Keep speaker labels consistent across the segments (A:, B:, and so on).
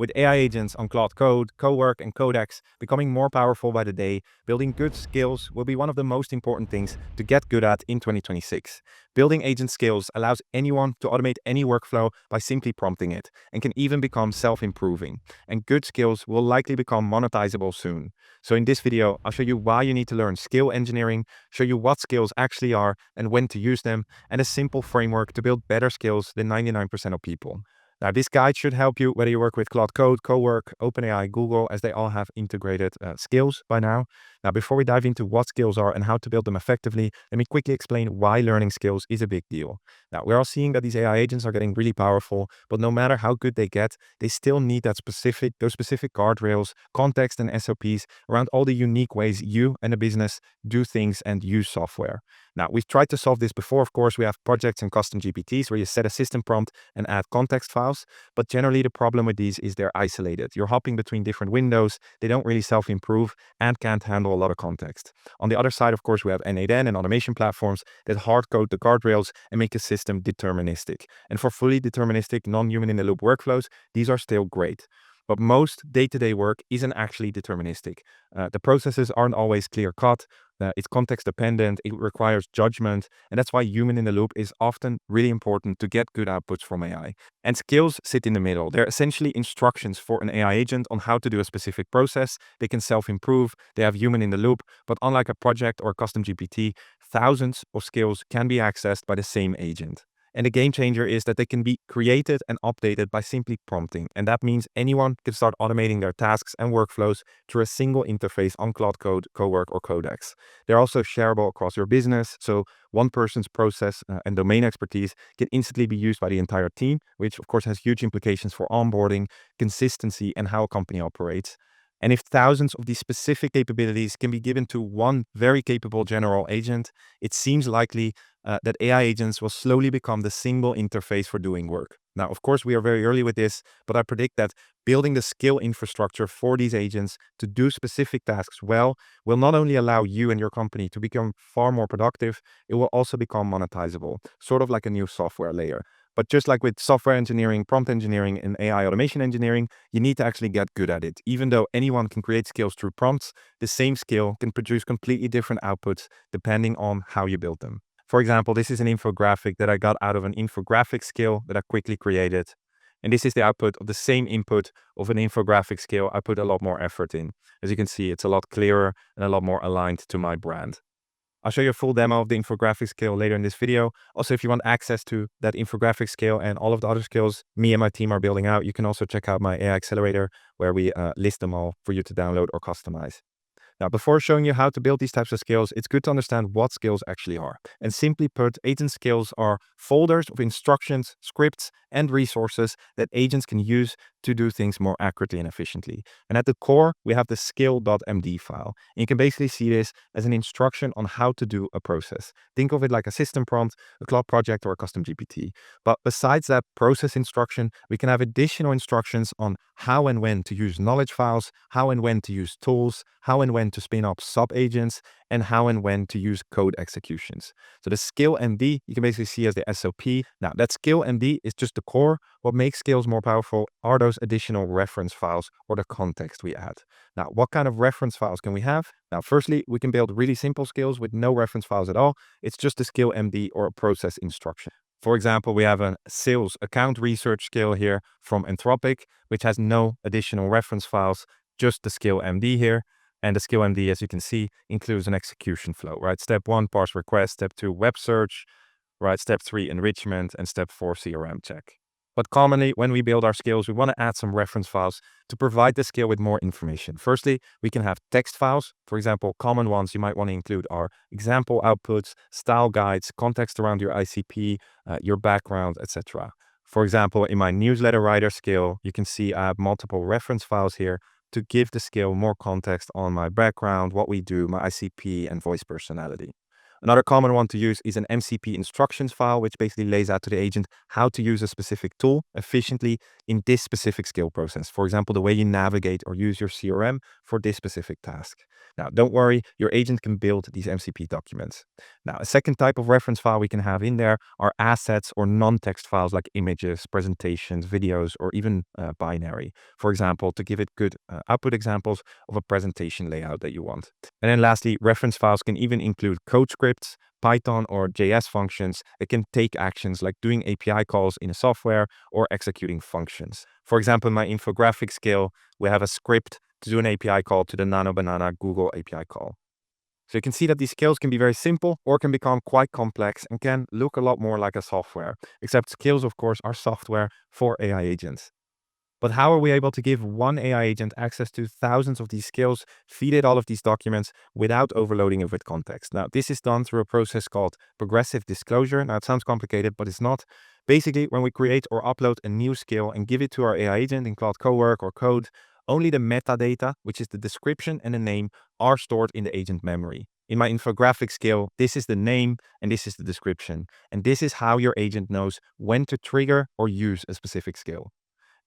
A: With AI agents on Claude Code, Cowork, and Codex becoming more powerful by the day, building good skills will be one of the most important things to get good at in 2026. Building agent skills allows anyone to automate any workflow by simply prompting it, and can even become self-improving. And good skills will likely become monetizable soon. So in this video, I'll show you why you need to learn skill engineering, show you what skills actually are and when to use them, and a simple framework to build better skills than 99% of people. Now, this guide should help you whether you work with Claude Code, Cowork, OpenAI, Google, as they all have integrated skills by now. Now, before we dive into what skills are and how to build them effectively, let me quickly explain why learning skills is a big deal. Now, we're all seeing that these AI agents are getting really powerful, but no matter how good they get, they still need those specific guardrails, context, and SOPs around all the unique ways you and a business do things and use software. Now, we've tried to solve this before. Of course, we have projects and custom GPTs where you set a system prompt and add context files. But generally, the problem with these is they're isolated. You're hopping between different windows. They don't really self-improve and can't handle a lot of context. On the other side, of course, we have N8N and automation platforms that hard code the guardrails and make a system deterministic. And for fully deterministic, non-human in the loop workflows, these are still great. But most day-to-day work isn't actually deterministic. The processes aren't always clear-cut. It's context dependent, it requires judgment, and that's why human in the loop is often really important to get good outputs from AI. And skills sit in the middle. They're essentially instructions for an AI agent on how to do a specific process. They can self-improve, they have human in the loop, but unlike a project or a custom GPT, thousands of skills can be accessed by the same agent. And the game changer is that they can be created and updated by simply prompting. And that means anyone can start automating their tasks and workflows through a single interface on Claude Code, Cowork, or Codex. They're also shareable across your business. So one person's process and domain expertise can instantly be used by the entire team, which of course has huge implications for onboarding, consistency, and how a company operates. And if thousands of these specific capabilities can be given to one very capable general agent, it seems likely that AI agents will slowly become the single interface for doing work. Now, of course, we are very early with this, but I predict that building the skill infrastructure for these agents to do specific tasks well will not only allow you and your company to become far more productive, it will also become monetizable, sort of like a new software layer. But just like with software engineering, prompt engineering, and AI automation engineering, you need to actually get good at it. Even though anyone can create skills through prompts, the same skill can produce completely different outputs depending on how you build them. For example, this is an infographic that I got out of an infographic skill that I quickly created. And this is the output of the same input of an infographic skill I put a lot more effort in. As you can see, it's a lot clearer and a lot more aligned to my brand. I'll show you a full demo of the infographic scale later in this video. Also, if you want access to that infographic scale and all of the other skills me and my team are building out, you can also check out my AI Accelerator, where we list them all for you to download or customize. Now, before showing you how to build these types of skills, it's good to understand what skills actually are. And simply put, agent skills are folders of instructions, scripts, and resources that agents can use to do things more accurately and efficiently. And at the core, we have the skill.md file. And you can basically see this as an instruction on how to do a process. Think of it like a system prompt, a Claude project, or a custom GPT. But besides that process instruction, we can have additional instructions on how and when to use knowledge files, how and when to use tools, how and when to spin up sub-agents, and how and when to use code executions. So the skill MD, you can basically see as the SOP. Now, that skill MD is just the core. What makes skills more powerful are those additional reference files or the context we add. Now, what kind of reference files can we have? Now, firstly, we can build really simple skills with no reference files at all. It's just a skill MD or a process instruction. For example, we have a sales account research skill here from Anthropic, which has no additional reference files, just the skill MD here. And the skill MD, as you can see, includes an execution flow, right? Step 1, parse request. Step 2, web search, right? Step 3, enrichment. And step 4, CRM check. But commonly, when we build our skills, we want to add some reference files to provide the skill with more information. Firstly, we can have text files. For example, common ones you might want to include are example outputs, style guides, context around your ICP, your background, etc. For example, in my newsletter writer skill, you can see I have multiple reference files here to give the skill more context on my background, what we do, my ICP, and voice personality. Another common one to use is an MCP instructions file, which basically lays out to the agent how to use a specific tool efficiently in this specific skill process. For example, the way you navigate or use your CRM for this specific task. Now, don't worry, your agent can build these MCP documents. Now, a second type of reference file we can have in there are assets or non-text files like images, presentations, videos, or even binary. For example, to give it good output examples of a presentation layout that you want. And then lastly, reference files can even include code scripts, Python or JS functions that can take actions like doing API calls in a software or executing functions. For example, in my infographic skill, we have a script to do an API call to the Nano Banana Google API call. So you can see that these skills can be very simple or can become quite complex and can look a lot more like a software, except skills, of course, are software for AI agents. But how are we able to give one AI agent access to thousands of these skills, feed it all of these documents without overloading it with context? Now, this is done through a process called progressive disclosure. Now, it sounds complicated, but it's not. Basically, when we create or upload a new skill and give it to our AI agent in Claude Cowork or Code, only the metadata, which is the description and the name, are stored in the agent memory. In my infographic skill, this is the name and this is the description. And this is how your agent knows when to trigger or use a specific skill.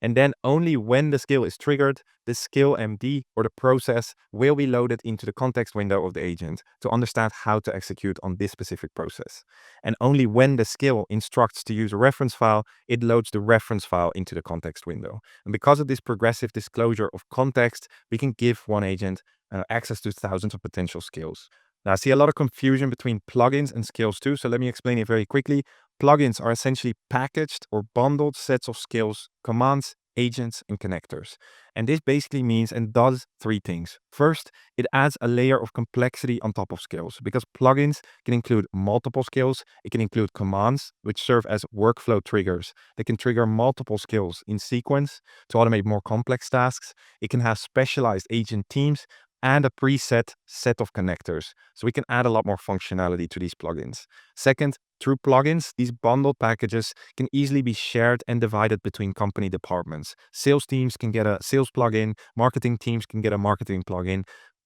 A: And then only when the skill is triggered, the skill MD or the process will be loaded into the context window of the agent to understand how to execute on this specific process. And only when the skill instructs to use a reference file, it loads the reference file into the context window. And because of this progressive disclosure of context, we can give one agent access to thousands of potential skills. Now, I see a lot of confusion between plugins and skills too, so let me explain it very quickly. Plugins are essentially packaged or bundled sets of skills, commands, agents, and connectors. And this basically means and does three things. First, it adds a layer of complexity on top of skills because plugins can include multiple skills. It can include commands, which serve as workflow triggers. They can trigger multiple skills in sequence to automate more complex tasks. It can have specialized agent teams and a preset set of connectors. So we can add a lot more functionality to these plugins. Second, through plugins, these bundled packages can easily be shared and divided between company departments. Sales teams can get a sales plugin, marketing teams can get a marketing plugin,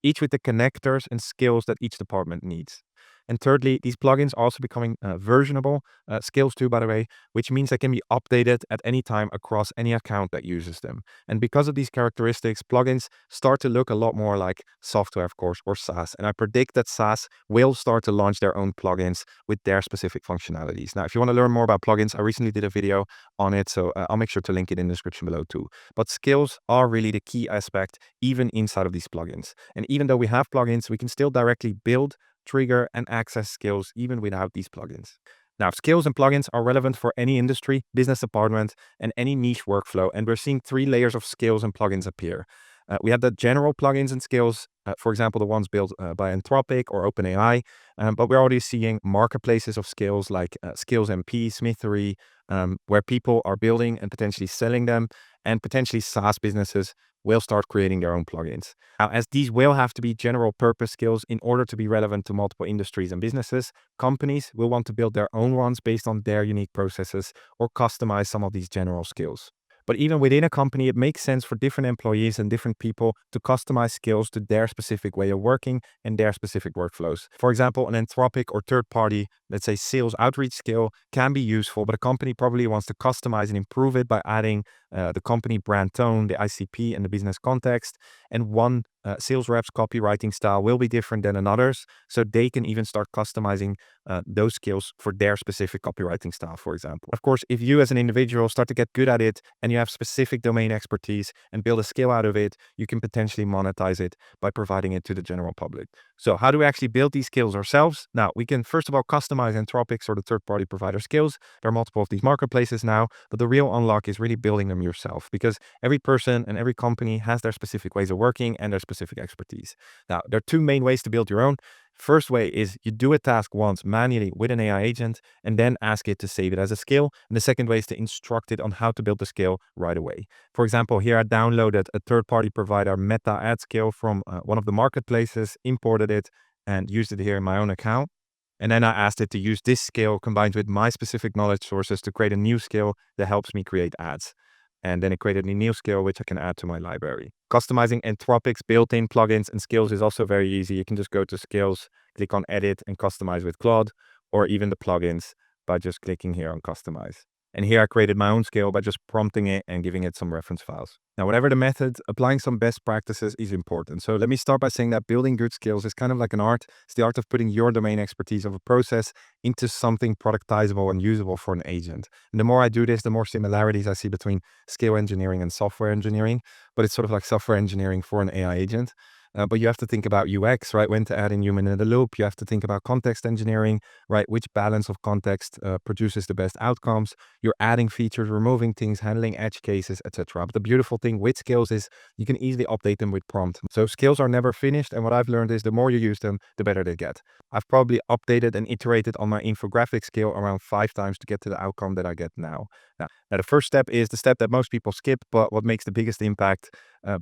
A: each with the connectors and skills that each department needs. And thirdly, these plugins are also becoming versionable, skills too, by the way, which means they can be updated at any time across any account that uses them. And because of these characteristics, plugins start to look a lot more like software, of course, or SaaS. And I predict that SaaS will start to launch their own plugins with their specific functionalities. Now, if you want to learn more about plugins, I recently did a video on it, so I'll make sure to link it in the description below too. But skills are really the key aspect, even inside of these plugins. And even though we have plugins, we can still directly build, trigger, and access skills even without these plugins. Now, skills and plugins are relevant for any industry, business department, and any niche workflow. And we're seeing three layers of skills and plugins appear. We have the general plugins and skills, for example, the ones built by Anthropic or OpenAI. But we're already seeing marketplaces of skills like Skills MP, Smithery, where people are building and potentially selling them, and potentially SaaS businesses will start creating their own plugins. Now, as these will have to be general purpose skills in order to be relevant to multiple industries and businesses, companies will want to build their own ones based on their unique processes or customize some of these general skills. But even within a company, it makes sense for different employees and different people to customize skills to their specific way of working and their specific workflows. For example, an Anthropic or third party, let's say sales outreach skill can be useful, but a company probably wants to customize and improve it by adding the company brand tone, the ICP, and the business context. And one sales rep's copywriting style will be different than another's, so they can even start customizing those skills for their specific copywriting style, for example. Of course, if you as an individual start to get good at it and you have specific domain expertise and build a skill out of it, you can potentially monetize it by providing it to the general public. So how do we actually build these skills ourselves? Now, we can first of all customize Anthropic's or the third-party provider skills. There are multiple of these marketplaces now, but the real unlock is really building them yourself because every person and every company has their specific ways of working and their specific expertise. Now, there are two main ways to build your own. First way is you do a task once manually with an AI agent and then ask it to save it as a skill. And the second way is to instruct it on how to build the skill right away. For example, here I downloaded a third-party provider meta ad skill from one of the marketplaces, imported it, and used it here in my own account. And then I asked it to use this skill combined with my specific knowledge sources to create a new skill that helps me create ads. And then it created a new skill, which I can add to my library. Customizing Anthropic's built-in plugins and skills is also very easy. You can just go to skills, click on edit and customize with Claude, or even the plugins by just clicking here on customize. And here I created my own skill by just prompting it and giving it some reference files. Now, whatever the method, applying some best practices is important. So let me start by saying that building good skills is kind of like an art. It's the art of putting your domain expertise of a process into something productizable and usable for an agent. And the more I do this, the more similarities I see between skill engineering and software engineering, but it's sort of like software engineering for an AI agent. But you have to think about UX, right? When to add in human in the loop. You have to think about context engineering, right? Which balance of context produces the best outcomes. You're adding features, removing things, handling edge cases, etc. But the beautiful thing with skills is you can easily update them with prompt. So skills are never finished. And what I've learned is the more you use them, the better they get. I've probably updated and iterated on my infographic skill around 5 times to get to the outcome that I get now. Now, the first step is the step that most people skip, but what makes the biggest impact.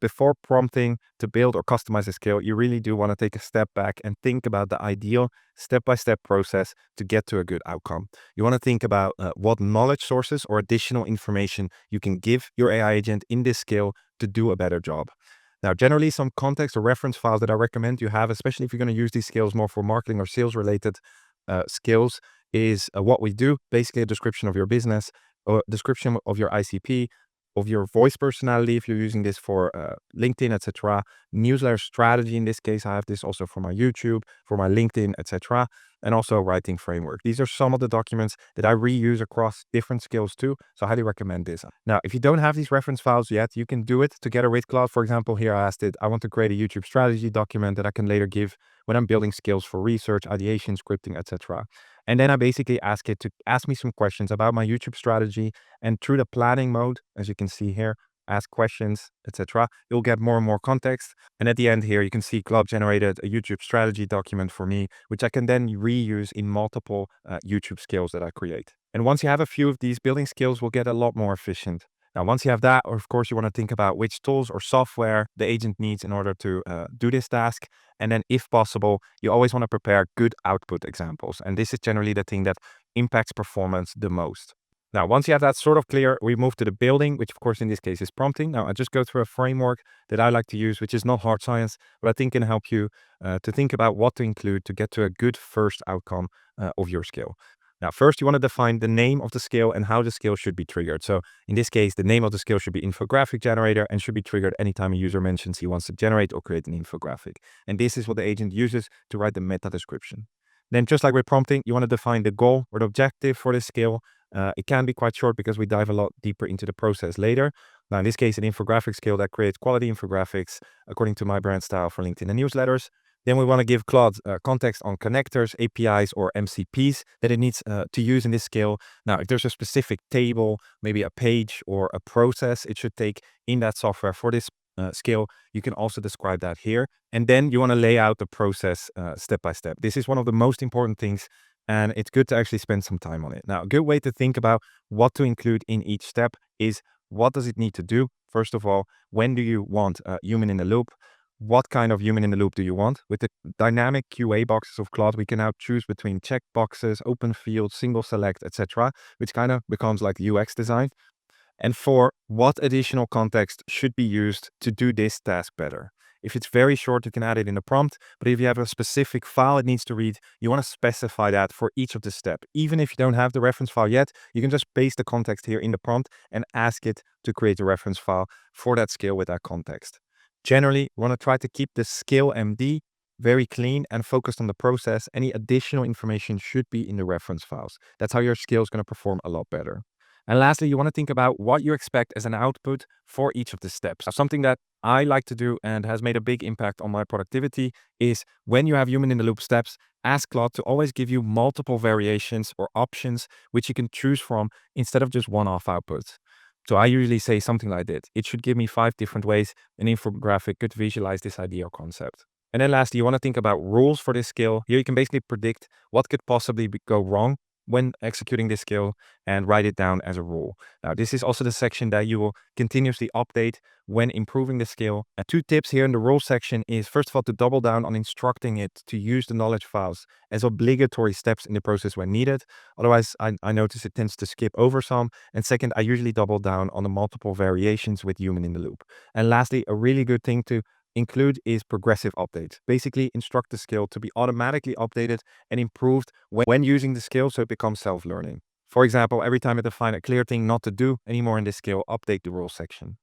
A: Before prompting to build or customize a skill, you really do want to take a step back and think about the ideal step-by-step process to get to a good outcome. You want to think about what knowledge sources or additional information you can give your AI agent in this skill to do a better job. Now, generally, some context or reference files that I recommend you have, especially if you're going to use these skills more for marketing or sales related skills, is what we do, basically a description of your business, a description of your ICP, of your voice personality if you're using this for LinkedIn, etc. Newsletter strategy, in this case, I have this also for my YouTube, for my LinkedIn, etc. And also a writing framework. These are some of the documents that I reuse across different skills too. So I highly recommend this. Now, if you don't have these reference files yet, you can do it together with Claude. For example, here I asked it, I want to create a YouTube strategy document that I can later give when I'm building skills for research, ideation, scripting, etc. And then I basically ask it to ask me some questions about my YouTube strategy. And through the planning mode, as you can see here, ask questions, etc., you'll get more and more context. And at the end here, you can see Claude generated a YouTube strategy document for me, which I can then reuse in multiple YouTube skills that I create. And once you have a few of these, building skills will get a lot more efficient. Now, once you have that, of course, you want to think about which tools or software the agent needs in order to do this task. And then if possible, you always want to prepare good output examples. And this is generally the thing that impacts performance the most. Now, once you have that sort of clear, we move to the building, which of course in this case is prompting. Now, I just go through a framework that I like to use, which is not hard science, but I think can help you to think about what to include to get to a good first outcome of your skill. Now, first, you want to define the name of the skill and how the skill should be triggered. So in this case, the name of the skill should be infographic generator and should be triggered anytime a user mentions he wants to generate or create an infographic. And this is what the agent uses to write the meta description. Then just like with prompting, you want to define the goal or the objective for this skill. It can be quite short because we dive a lot deeper into the process later. Now, in this case, an infographic skill that creates quality infographics according to my brand style for LinkedIn and newsletters. Then we want to give Claude context on connectors, APIs, or MCPs that it needs to use in this skill. Now, if there's a specific table, maybe a page or a process it should take in that software for this skill, you can also describe that here. And then you want to lay out the process step by step. This is one of the most important things, and it's good to actually spend some time on it. Now, a good way to think about what to include in each step is what does it need to do? First of all, when do you want a human in the loop? What kind of human in the loop do you want? With the dynamic QA boxes of Claude, we can now choose between check boxes, open fields, single select, etc., which kind of becomes like UX design. And for what additional context should be used to do this task better. If it's very short, you can add it in the prompt, but if you have a specific file it needs to read, you want to specify that for each of the steps. Even if you don't have the reference file yet, you can just paste the context here in the prompt and ask it to create a reference file for that skill with that context. Generally, we want to try to keep the skill MD very clean and focused on the process. Any additional information should be in the reference files. That's how your skill is going to perform a lot better. And lastly, you want to think about what you expect as an output for each of the steps. Something that I like to do and has made a big impact on my productivity is when you have human in the loop steps, ask Claude to always give you multiple variations or options which you can choose from instead of just one-off outputs. So I usually say something like this. It should give me 5 different ways an infographic could visualize this idea or concept. And then lastly, you want to think about rules for this skill. Here you can basically predict what could possibly go wrong when executing this skill and write it down as a rule. Now, this is also the section that you will continuously update when improving the skill. And 2 tips here in the rule section is, first of all, to double down on instructing it to use the knowledge files as obligatory steps in the process when needed. Otherwise, I notice it tends to skip over some. And second, I usually double down on the multiple variations with human in the loop. And lastly, a really good thing to include is progressive updates. Basically, instruct the skill to be automatically updated and improved when using the skill so it becomes self-learning. For example, every time I define a clear thing not to do anymore in this skill, update the rules section.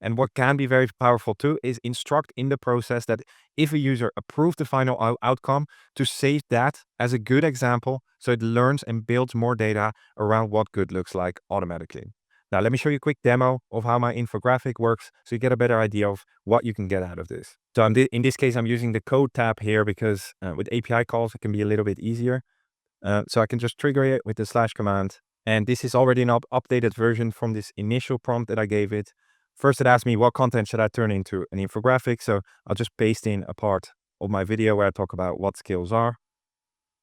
A: And what can be very powerful too is instruct in the process that if a user approves the final outcome, to save that as a good example so it learns and builds more data around what good looks like automatically. Now, let me show you a quick demo of how my infographic works so you get a better idea of what you can get out of this. So in this case, I'm using the code tab here because with API calls, it can be a little bit easier. So I can just trigger it with the slash command. And this is already an updated version from this initial prompt that I gave it. First, it asked me what content should I turn into an infographic. So I'll just paste in a part of my video where I talk about what skills are.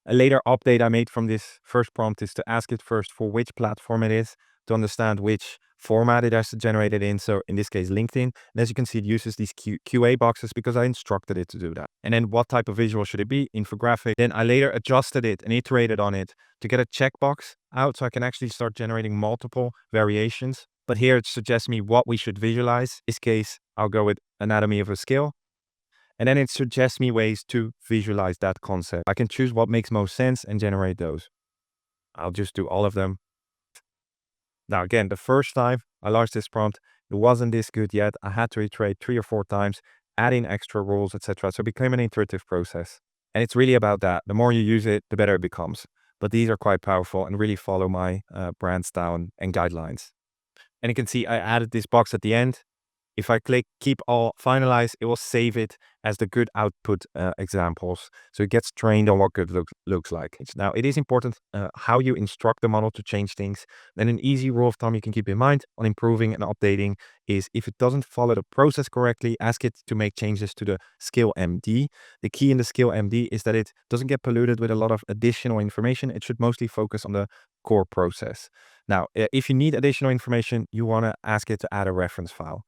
A: A later update I made from this first prompt is to ask it first for which platform it is to understand which format it has to generate it in. So in this case, LinkedIn. And as you can see, it uses these QA boxes because I instructed it to do that. And then what type of visual should it be? Infographic. Then I later adjusted it and iterated on it to get a checkbox out so I can actually start generating multiple variations. But here it suggests me what we should visualize. In this case, I'll go with anatomy of a skill. And then it suggests me ways to visualize that concept. I can choose what makes most sense and generate those. I'll just do all of them. Now, again, the first time I launched this prompt, it wasn't this good yet. I had to iterate 3 or 4 times, add in extra rules, etc. So it became an iterative process. And it's really about that. The more you use it, the better it becomes. But these are quite powerful and really follow my brand style and guidelines. And you can see I added this box at the end. If I click keep all finalize, it will save it as the good output examples. So it gets trained on what good looks like. Now, it is important how you instruct the model to change things. Then an easy rule of thumb you can keep in mind on improving and updating is if it doesn't follow the process correctly, ask it to make changes to the skill MD. The key in the skill MD is that it doesn't get polluted with a lot of additional information. It should mostly focus on the core process. Now, if you need additional information, you want to ask it to add a reference file.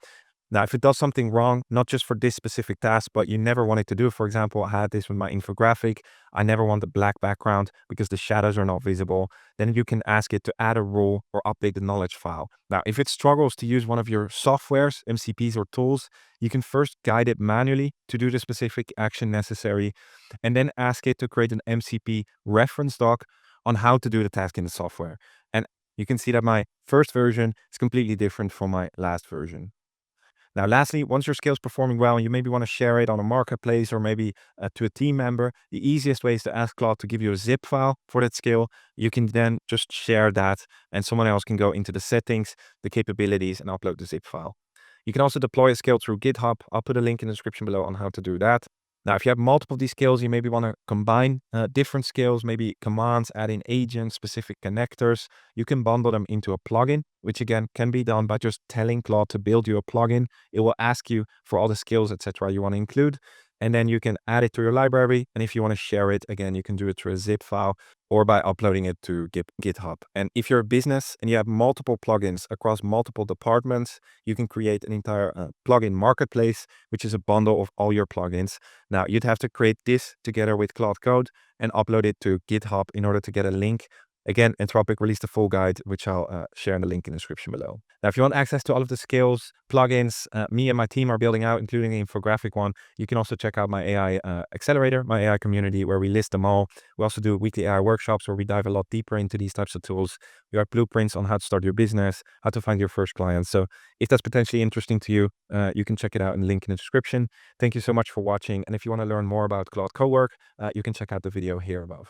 A: Now, if it does something wrong, not just for this specific task, but you never want it to do, for example, I had this with my infographic. I never want the black background because the shadows are not visible. Then you can ask it to add a rule or update the knowledge file. Now, if it struggles to use one of your softwares, MCPs or tools, you can first guide it manually to do the specific action necessary, and then ask it to create an MCP reference doc on how to do the task in the software. And you can see that my first version is completely different from my last version. Now, lastly, once your skill is performing well and you maybe want to share it on a marketplace or maybe to a team member, the easiest way is to ask Claude to give you a zip file for that skill. You can then just share that and someone else can go into the settings, the capabilities, and upload the zip file. You can also deploy a skill through GitHub. I'll put a link in the description below on how to do that. Now, if you have multiple of these skills, you maybe want to combine different skills, maybe commands, add in agents, specific connectors. You can bundle them into a plugin, which again can be done by just telling Claude to build you a plugin. It will ask you for all the skills, etc. you want to include. And then you can add it to your library. And if you want to share it, again, you can do it through a zip file or by uploading it to GitHub. And if you're a business and you have multiple plugins across multiple departments, you can create an entire plugin marketplace, which is a bundle of all your plugins. Now, you'd have to create this together with Claude Code and upload it to GitHub in order to get a link. Again, Anthropic released a full guide, which I'll share in the link in the description below. Now, if you want access to all of the skills, plugins me and my team are building out, including an infographic one, you can also check out my AI Accelerator, my AI community, where we list them all. We also do weekly AI workshops where we dive a lot deeper into these types of tools. We have blueprints on how to start your business, how to find your first clients. So if that's potentially interesting to you, you can check it out in the link in the description. Thank you so much for watching. And if you want to learn more about Claude Cowork, you can check out the video here above.